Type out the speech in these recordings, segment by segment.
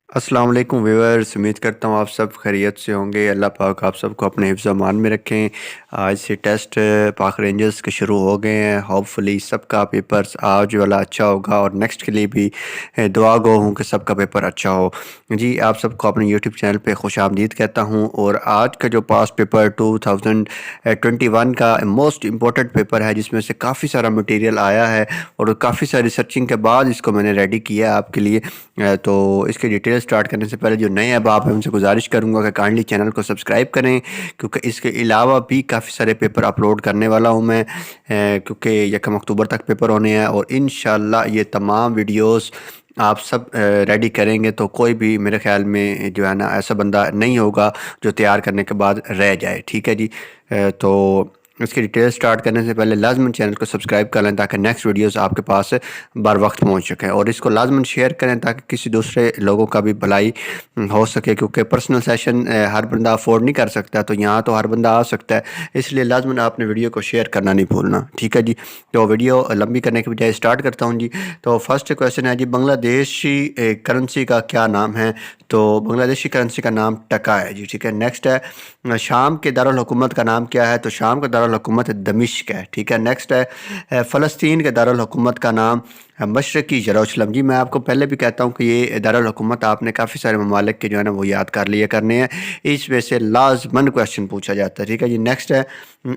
अस्सलाम वालेकुम व्यूअर्स। उम्मीद करता हूँ आप सब खैरियत से होंगे। अल्लाह पाक आप सबको अपने हिफ्ज़ अमान में रखें। आज से टेस्ट पाक रेंजर्स के शुरू हो गए हैं। होपफुली सबका पेपर्स आज वाला अच्छा होगा और नेक्स्ट के लिए भी दुआ गो हूँ कि सबका पेपर अच्छा हो। जी, आप सबको अपने यूट्यूब चैनल पे खुश आमदीद कहता हूँ। और आज का जो पास पेपर 2021 का मोस्ट इम्पोर्टेंट पेपर है, जिसमें से काफ़ी सारा मटेरियल आया है और काफ़ी सारी सर्चिंग के बाद इसको मैंने रेडी किया है आपके लिए। तो इसकी डिटेल स्टार्ट करने से पहले जो नए अब आप हैं उनसे गुजारिश करूंगा कि काइंडली चैनल को सब्सक्राइब करें, क्योंकि इसके अलावा भी काफ़ी सारे पेपर अपलोड करने वाला हूं मैं, क्योंकि 1 अक्टूबर तक पेपर होने हैं और इंशाल्लाह ये तमाम वीडियोस आप सब रेडी करेंगे तो कोई भी मेरे ख्याल में जो है ना ऐसा बंदा नहीं होगा जो तैयार करने के बाद रह जाए। ठीक है जी। तो इसकी डिटेल स्टार्ट करने से पहले लाजमन चैनल को सब्सक्राइब कर लें ताकि नेक्स्ट वीडियोस आपके पास बर वक्त पहुँच सकें, और इसको लाजमन शेयर करें ताकि किसी दूसरे लोगों का भी भलाई हो सके, क्योंकि पर्सनल सेशन हर बंदा अफोर्ड नहीं कर सकता, तो यहाँ तो हर बंदा आ सकता है। इसलिए लाजमन आपने वीडियो को शेयर करना नहीं भूलना। ठीक है जी। तो वीडियो लंबी करने के बजाय स्टार्ट करता हूँ जी। तो फर्स्ट क्वेश्चन है जी, बांग्लादेशी करेंसी का क्या नाम है? तो बांग्लादेशी करेंसी का नाम टका है जी। ठीक है। नेक्स्ट है, शाम के दारुल हुकूमत का नाम क्या है? तो शाम का दारुल हुकूमत दमिश्क है। ठीक है। नेक्स्ट है, फ़लस्तीन के दारुल हुकूमत का नाम मशरक़ी यरूशलेम। जी, मैं आपको पहले भी कहता हूँ कि ये दारुल हुकूमत आपने काफ़ी सारे ममालिक के जो है ना वो याद कर लिए करने हैं, इसमें से लाजमन क्वेश्चन पूछा जाता है। ठीक है जी। नेक्स्ट है,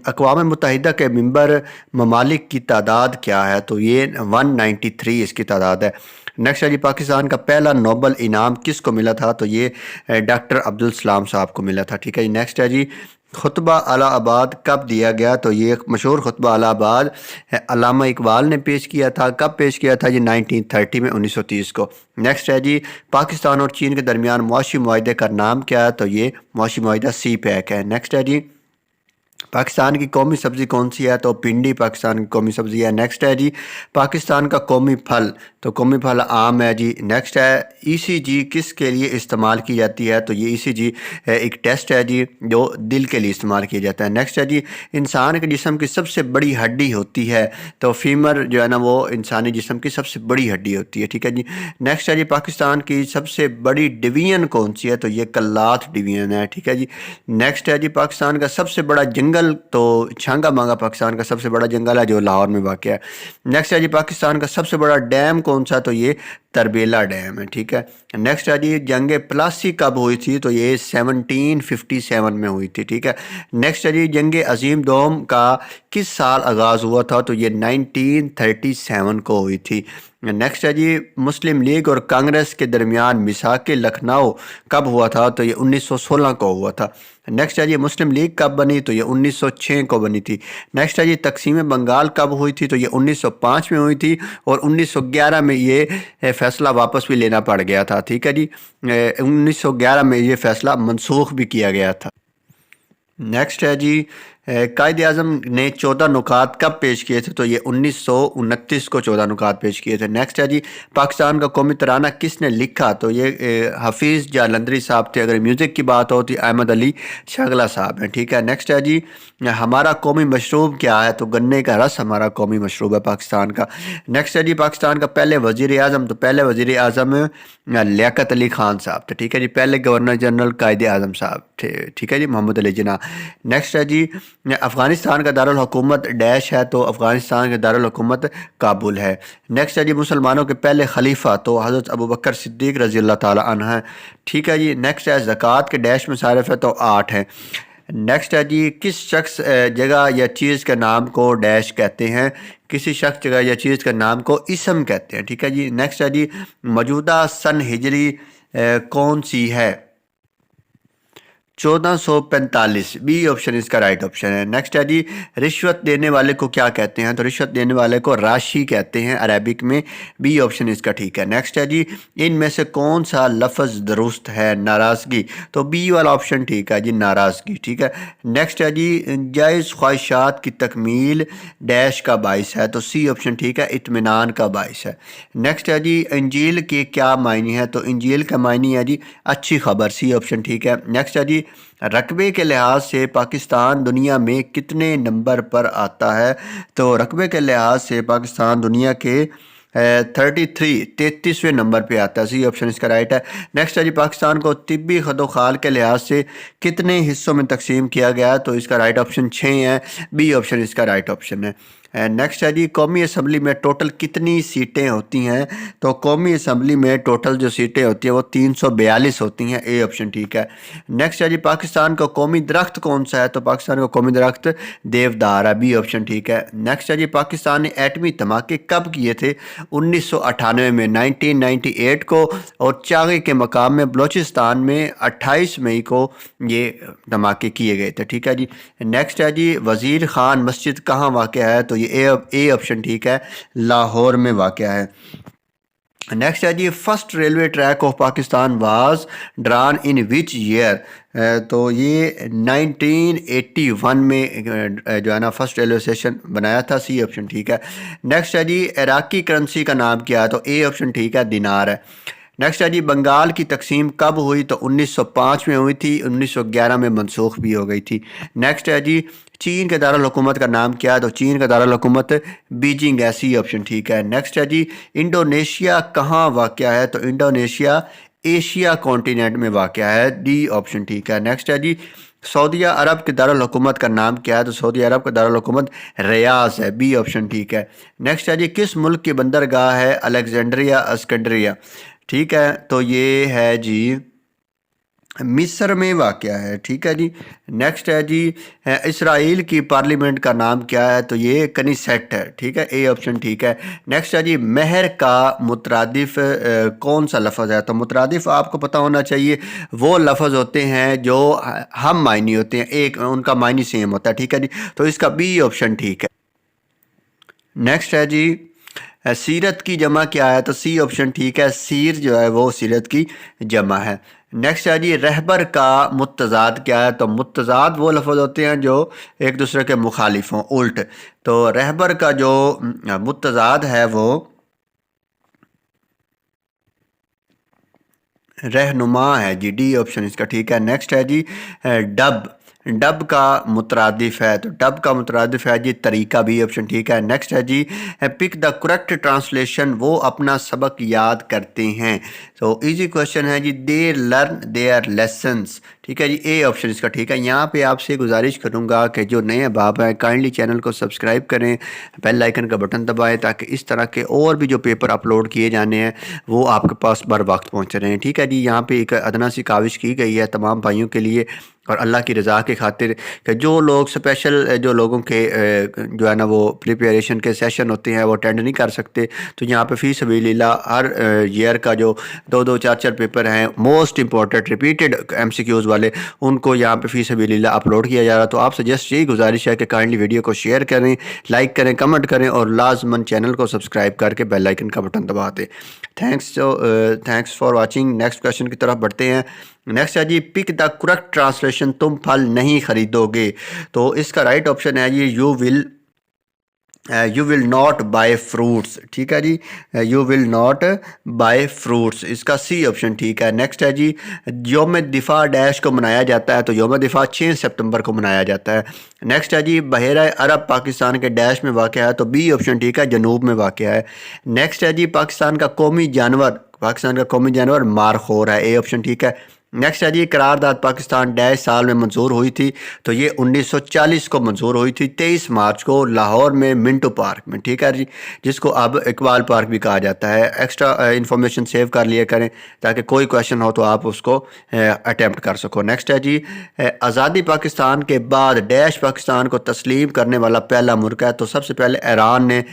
अक़वाम मुत्तहिदा के मेंबर ममालिक की तादाद क्या है? तो ये 193 इसकी तादाद है। नेक्स्ट है जी, पाकिस्तान का पहला नोबल इनाम किसको मिला था? तो ये डॉक्टर अब्दुल सलाम साहब को मिला था। ठीक है जी। नेक्स्ट है जी, खुतबा अलाहाबाद कब दिया गया? तो ये एक मशहूर खुतबा अलाहाबाद अल्लामा इकबाल ने पेश किया था। कब पेश किया था जी? 1930 में, 1930 को। नेक्स्ट है जी, पाकिस्तान और चीन के दरमियान मुआशी मुआहदे का नाम क्या है? तो ये मुआशी मुआहदा सी पैक है। नेक्स्ट है जी, पाकिस्तान की कौमी सब्ज़ी कौन सी है? तो भिंडी पाकिस्तान की कौमी सब्ज़ी है। नेक्स्ट है जी, पाकिस्तान का कौमी फल? तो कौमी फल आम है जी। नेक्स्ट है, ईसीजी किसके लिए इस्तेमाल की जाती है? तो ये ईसीजी एक टेस्ट है जी जो दिल के लिए इस्तेमाल किया जाता है। नेक्स्ट है जी, इंसान के जिस्म की सबसे बड़ी हड्डी होती है? तो फीमर जो है ना वो इंसानी जिस्म की सबसे बड़ी हड्डी होती है। ठीक है जी। नेक्स्ट है जी, पाकिस्तान की सबसे बड़ी डिवीज़न कौन सी है? तो ये कल्लात डिवीज़न है। ठीक है जी। नेक्स्ट है जी, पाकिस्तान का सबसे बड़ा जंगल? तो छांगा मांगा पाकिस्तान का सबसे बड़ा जंगल है जो लाहौर में वाक़ है। नेक्स्ट है जी, पाकिस्तान का सबसे बड़ा डैम कौन सा? तो ये तरबेला डैम है। ठीक है। नेक्स्ट है जी, जंग प्लासी कब हुई थी? तो ये 1757 में हुई थी। ठीक है। नेक्स्ट है जी, जंग अजीम दोम का किस साल आगाज़ हुआ था? तो ये 1937 को हुई थी। नेक्स्ट है जी, मुस्लिम लीग और कांग्रेस के दरमियान मिसाक लखनऊ कब हुआ था? तो ये 1916 को हुआ था। नेक्स्ट है जी, मुस्लिम लीग कब बनी? तो ये 1906 को बनी थी। नेक्स्ट है जी, तकसीम बंगाल कब हुई थी? तो ये 1905 में हुई थी और 1911 में ये फैसला वापस भी लेना पड़ गया था। ठीक है जी। 1911 में ये फैसला मनसूख भी किया गया था। नेक्स्ट है जी, कायद आज़म ने 14 नुकात कब पेश किए थे? तो ये 1929 को 14 नुकात पेश किए थे। नेक्स्ट है जी, पाकिस्तान का कौमी तराना किसने लिखा? तो ये हफीज़ जालंधरी साहब थे। अगर म्यूज़िक की बात हो तो अहमद अली शगला साहब हैं। ठीक है। नेक्स्ट है जी, हमारा कौमी मशरूब क्या है? तो गन्ने का रस हमारा कौमी मशरूब है पाकिस्तान का। नेक्स्ट है जी, पाकिस्तान का पहले वज़ीर आज़म? तो पहले वज़ीर आज़म लियाकत अली ख़ान साहब थे। ठीक है जी। पहले गवर्नर जनरल कायद आज़म साहब थे। ठीक है जी, मोहम्मद अली जिन्ना। नेक्स्ट है जी, अफ़गानिस्तान का दारुल हुकूमत डैश है? तो अफ़गानिस्तान का दारुल हुकूमत काबुल है। नेक्स्ट है जी, मुसलमानों के पहले खलीफा? तो हज़रत अबू बकर सिद्दीक़ रज़ी अल्लाह ताला अन्हु हैं। ठीक है जी। नेक्स्ट है, ज़कात के डैश में सारिफ है? तो 8 हैं। नेक्स्ट है जी, किस शख्स जगह या चीज़ के नाम को डैश कहते हैं? किसी शख्स जगह या चीज़ के नाम को इसम कहते हैं। ठीक है जी। नेक्स्ट है जी, मौजूदा सन हिजरी कौन सी है? 1445। बी ऑप्शन इसका राइट ऑप्शन है। नेक्स्ट है जी, रिश्वत देने वाले को क्या कहते हैं? तो रिश्वत देने वाले को राशि कहते हैं अरबिक में। बी ऑप्शन इसका ठीक है। नेक्स्ट है जी, इनमें से कौन सा लफ्ज़ दुरुस्त है? नाराज़गी? तो बी वाला ऑप्शन ठीक है जी, नाराज़गी। ठीक है। नेक्स्ट है जी, जायज़ ख्वाहिशात की तकमील डैश का बाइस है? तो सी ऑप्शन ठीक है, इत्मीनान का बाइस है। नेक्स्ट है जी, इंजील के क्या मायने हैं? तो इंजील का मायने है जी अच्छी खबर। सी ऑप्शन ठीक है। नेक्स्ट है जी, रकबे के लिहाज से पाकिस्तान दुनिया में कितने नंबर पर आता है? तो रकबे के लिहाज से पाकिस्तान दुनिया के 33 33वें नंबर पे आता है, सी ऑप्शन इसका राइट है। नेक्स्ट है जी, पाकिस्तान को तिब्बी खदोखाल के लिहाज से कितने हिस्सों में तकसीम किया गया, तो इसका राइट ऑप्शन 6 है, बी ऑप्शन इसका राइट ऑप्शन है। नेक्स्ट है जी, कौमी असम्बली में टोटल कितनी सीटें होती हैं, तो कौमी असम्बली में टोटल जो सीटें होती हैं वो 342 होती हैं, ए ऑप्शन ठीक है। नेक्स्ट है जी, पाकिस्तान का कौमी दरख्त कौन सा है, तो पाकिस्तान का कौमी दरख्त देवदार है, बी ऑप्शन ठीक है। नेक्स्ट है जी, पाकिस्तान ने एटमी धमाके कब किए थे, 1998 में, 1998 को, और चागे के मकाम में बलूचिस्तान में 28 मई को ये धमाके किए गए थे, ठीक है जी। नेक्स्ट है जी, वज़ीर खान मस्जिद कहाँ वाक़या है, तो ये ए ऑप्शन ठीक है, लाहौर में वाक़या है। नेक्स्ट है जी, first railway track of Pakistan was drawn in which year, तो ये 1981 में जो है ना फर्स्ट रेलवे स्टेशन बनाया था, सी ऑप्शन ठीक है। नेक्स्ट है जी, इराकी करेंसी का नाम क्या है, तो ए ऑप्शन ठीक है, दिनार है। नेक्स्ट है जी, बंगाल की तकसीम कब हुई, तो 1905 में हुई थी, 1911 में मनसूख भी हो गई थी। नेक्स्ट है जी, चीन के दारुल हुकूमत का नाम क्या है, तो चीन का दारुल हुकूमत बीजिंग है, सी ऑप्शन ठीक है। नेक्स्ट है जी, इंडोनेशिया कहाँ वाक़या है, तो इंडोनेशिया एशिया कॉन्टिनेंट में वाक़या है, डी ऑप्शन ठीक है। नेक्स्ट है जी, सऊदी अरब के दारुल हुकूमत का नाम क्या है, तो सऊदी अरब का दारुल हुकूमत रियाद है, बी ऑप्शन ठीक है। नेक्स्ट है जी, किस मुल्क की बंदरगाह है अलेक्जेंड्रिया अस्कंड्रिया, ठीक है, तो ये है जी मिस्र में वाक़या है, ठीक है जी। नेक्स्ट है जी, इसराइल की पार्लियामेंट का नाम क्या है, तो ये कनीसेट है, ठीक है, ए ऑप्शन ठीक है। नेक्स्ट है जी, महर का मुतरादिफ कौन सा लफ्ज़ है, तो मुतरादिफ आपको पता होना चाहिए, वो लफ्ज़ होते हैं जो हम मायनी होते हैं, एक उनका मायनी सेम होता है, ठीक है जी, तो इसका बी ऑप्शन ठीक है। नेक्स्ट है जी, सीरत की जमा क्या है, तो सी ऑप्शन ठीक है, सीर जो है वो सीरत की जमा है। नेक्स्ट है जी, रहबर का मुत्तज़ाद क्या है, तो मुत्तज़ाद वो लफ्ज़ होते हैं जो एक दूसरे के मुखालिफ हों, उल्ट, तो रहबर का जो मुत्तज़ाद है वो रहनुमा है जी, डी ऑप्शन इसका ठीक है। नेक्स्ट है जी, डब डब का मुतरादिफ है, तो डब का मुतरादिफ है जी तरीका, बी ऑप्शन ठीक है। नेक्स्ट है जी, पिक द करेक्ट ट्रांसलेशन, वो अपना सबक याद करते हैं, तो इजी क्वेश्चन है जी, दे लर्न देयर लेसन्स, ठीक है जी, ए ऑप्शन इसका ठीक है। यहाँ पे आपसे गुजारिश करूँगा कि जो नए अहबाब हैं काइंडली चैनल को सब्सक्राइब करें, बेल आइकन का बटन दबाएं, ताकि इस तरह के और भी जो पेपर अपलोड किए जाने हैं वो आपके पास बर वक्त पहुँच रहे हैं, ठीक है जी। यहाँ पे एक अदना सी काविश की गई है तमाम भाइयों के लिए और अल्लाह की रज़ा के खातिर, कि जो लोग स्पेशल जो लोगों के जो है ना वो प्रिपरेशन के सेशन होते हैं वो अटेंड नहीं कर सकते, तो यहाँ पे फ़ी सबीलिल्लाह हर ईयर का जो 2-2 4-4 पेपर हैं मोस्ट इंपॉर्टेंट रिपीटेड MCQs वाले, उनको यहाँ पे फ़ी सबीलिल्लाह अपलोड किया जा रहा है। तो आपसे जस्ट यही गुजारिश है कि काइंडली वीडियो को शेयर करें, लाइक करें, कमेंट करें और लाजमन चैनल को सब्सक्राइब करके बेल आइकन का बटन दबा दें। Thanks for watching. Next question की तरफ बढ़ते हैं। नेक्स्ट है जी, पिक द करेक्ट ट्रांसलेशन, तुम फल नहीं खरीदोगे, तो इसका राइट ऑप्शन है जी, you will not buy fruits, ठीक है जी, you will not buy fruits, इसका सी ऑप्शन ठीक है। नेक्स्ट है जी, योम दिफा डैश को मनाया जाता है, तो योम दिफा 6 सितंबर को मनाया जाता है। नेक्स्ट है जी, बहरा अरब पाकिस्तान के डैश में वाक़ है, तो बी ऑप्शन ठीक है, जनूब में वाक़ है। नेक्स्ट है जी, पाकिस्तान का कौमी जानवर मारखोर है, ए ऑप्शन ठीक है। नेक्स्ट है जी, करारदाद पाकिस्तान डैश साल में मंजूर हुई थी, तो ये 1940 को मंजूर हुई थी, 23 मार्च को लाहौर में मिंटो पार्क में, ठीक है जी, जिसको अब इकबाल पार्क भी कहा जाता है। एक्स्ट्रा इन्फॉर्मेशन सेव कर लिया करें ताकि कोई क्वेश्चन हो तो आप उसको अटैम्प्ट कर सको। नेक्स्ट है जी, आज़ादी पाकिस्तान के बाद डैश पाकिस्तान को तस्लीम करने वाला पहला मुल्क है, तो सबसे पहले ईरान ने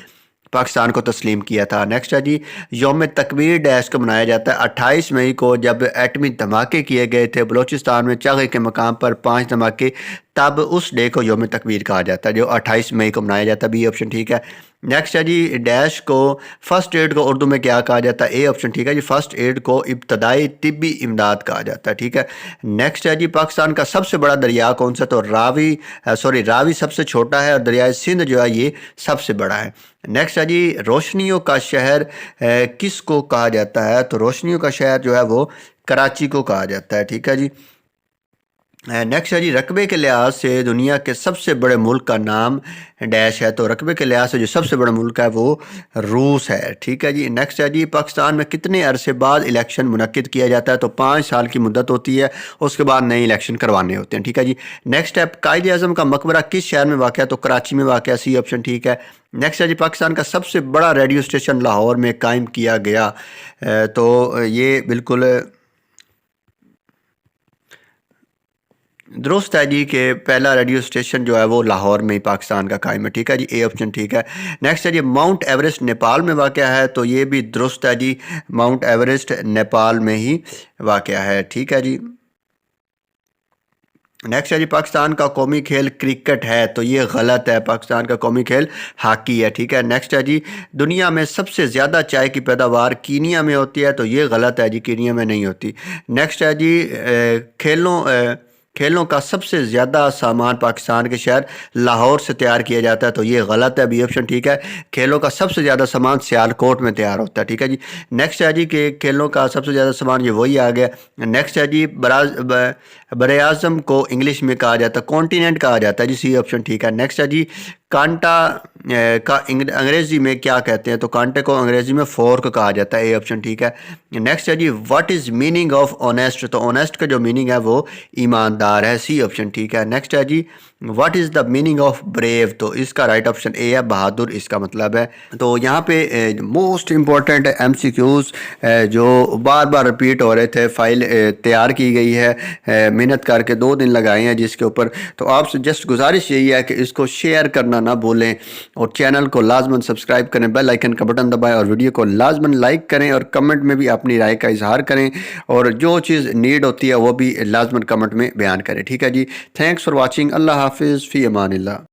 पाकिस्तान को तस्लीम किया था। नेक्स्ट है जी, यौम तकबीर डैश को मनाया जाता है 28 मई को, जब एटमी धमाके किए गए थे बलूचिस्तान में चागे के मकाम पर 5 धमाके, तब उस डे को यौम तकबीर कहा जाता है जो 28 मई को मनाया जाता है, बी ऑप्शन ठीक है। नेक्स्ट है जी, डैश को फर्स्ट एड को उर्दू में क्या कहा जाता है, ए ऑप्शन ठीक है जी, फर्स्ट एड को इब्तदाई तिब्बी इमदाद कहा जाता है, ठीक है। नेक्स्ट है जी, पाकिस्तान का सबसे बड़ा दरिया कौन सा, तो रावी सबसे छोटा है और दरियाए सिंध जो है ये सबसे बड़ा है। नेक्स्ट है जी, रोशनियों का शहर किसको कहा जाता है, तो रोशनियों का शहर जो है वो कराची को कहा जाता है, ठीक है जी। نیکسٹ ہے جی، رقبے کے لحاظ سے دنیا کے سب سے بڑے ملک کا نام ڈیش ہے، تو رقبے کے لحاظ سے جو سب سے بڑا ملک ہے وہ روس ہے، ٹھیک ہے جی۔ نیکسٹ ہے جی، پاکستان میں کتنے عرصے بعد الیکشن منعقد کیا جاتا ہے؟ تو 5 سال کی مدت ہوتی ہے، اس کے بعد نئے الیکشن کروانے ہوتے ہیں، ٹھیک ہے جی۔ نیکسٹ ہے، قائد اعظم کا مقبرہ کس شہر میں واقع ہے؟ تو کراچی میں واقع ہے، سی آپشن ٹھیک ہے۔ نیکسٹ ہے جی، پاکستان کا سب سے بڑا ریڈیو اسٹیشن لاہور میں قائم کیا گیا، تو یہ بالکل درست ہے جی کہ پہلا ریڈیو اسٹیشن جو ہے وہ لاہور میں ہی پاکستان کا قائم ہے، ٹھیک ہے جی، اے آپشن ٹھیک ہے۔ نیکسٹ ہے جی، ماؤنٹ ایوریسٹ نیپال میں واقع ہے، تو یہ بھی درست ہے جی، ماؤنٹ ایوریسٹ نیپال میں ہی واقع ہے، ٹھیک ہے جی۔ نیکسٹ ہے جی، پاکستان کا قومی کھیل کرکٹ ہے، تو یہ غلط ہے، پاکستان کا قومی کھیل ہاکی ہے، ٹھیک ہے۔ نیکسٹ ہے جی، دنیا میں سب سے زیادہ چائے کی پیداوار کینیا میں ہوتی ہے، تو یہ غلط ہے جی، کینیا میں نہیں ہوتی۔ نیکسٹ ہے جی، کھیلوں کا سب سے زیادہ سامان پاکستان کے شہر لاہور سے تیار کیا جاتا ہے، تو یہ غلط ہے، بی آپشن ٹھیک ہے۔ کھیلوں کا سب سے زیادہ سامان سیالکوٹ میں تیار ہوتا ہے، ٹھیک ہے جی۔ نیکسٹ ہے جی کہ کھیلوں کا سب سے زیادہ سامان، یہ وہی آ گیا۔ نیکسٹ ہے جی، بر اعظم کو انگلش میں کہا جاتا ہے، کانٹیننٹ کہا جاتا ہے جی، سی آپشن ٹھیک ہے۔ نیکسٹ ہے جی، کانٹا کا انگریزی میں کیا کہتے ہیں؟ تو کانٹے کو انگریزی میں فورک کہا جاتا ہے، اے آپشن ٹھیک ہے۔ نیکسٹ ہے جی، what is meaning of honest? تو آنیسٹ کا جو میننگ ہے وہ ایماندار ہے، سی آپشن ٹھیک ہے۔ نیکسٹ ہے جی، what is the meaning of brave? تو اس کا رائٹ آپشن اے ہے، بہادر اس کا مطلب ہے۔ تو یہاں پہ most important M C Qs جو بار بار رپیٹ ہو رہے تھے، فائل تیار کی گئی ہے، محنت کر کے 2 دن لگائے ہیں جس کے اوپر، تو آپ سے جسٹ گزارش یہی ہے کہ اس کو شیئر کرنا نہ بھولیں، اور چینل کو لازماً سبسکرائب کریں، بیل آئیکن کا بٹن دبائیں، اور ویڈیو کو لازماً لائک کریں، اور کمنٹ میں بھی اپنی رائے کا اظہار کریں، اور جو چیز نیڈ ہوتی ہے وہ بھی لازماً کمنٹ میں بیان کریں، ٹھیک ہے جی۔ تھینکس فار واچنگ، اللہ حافظ، فی امان اللہ۔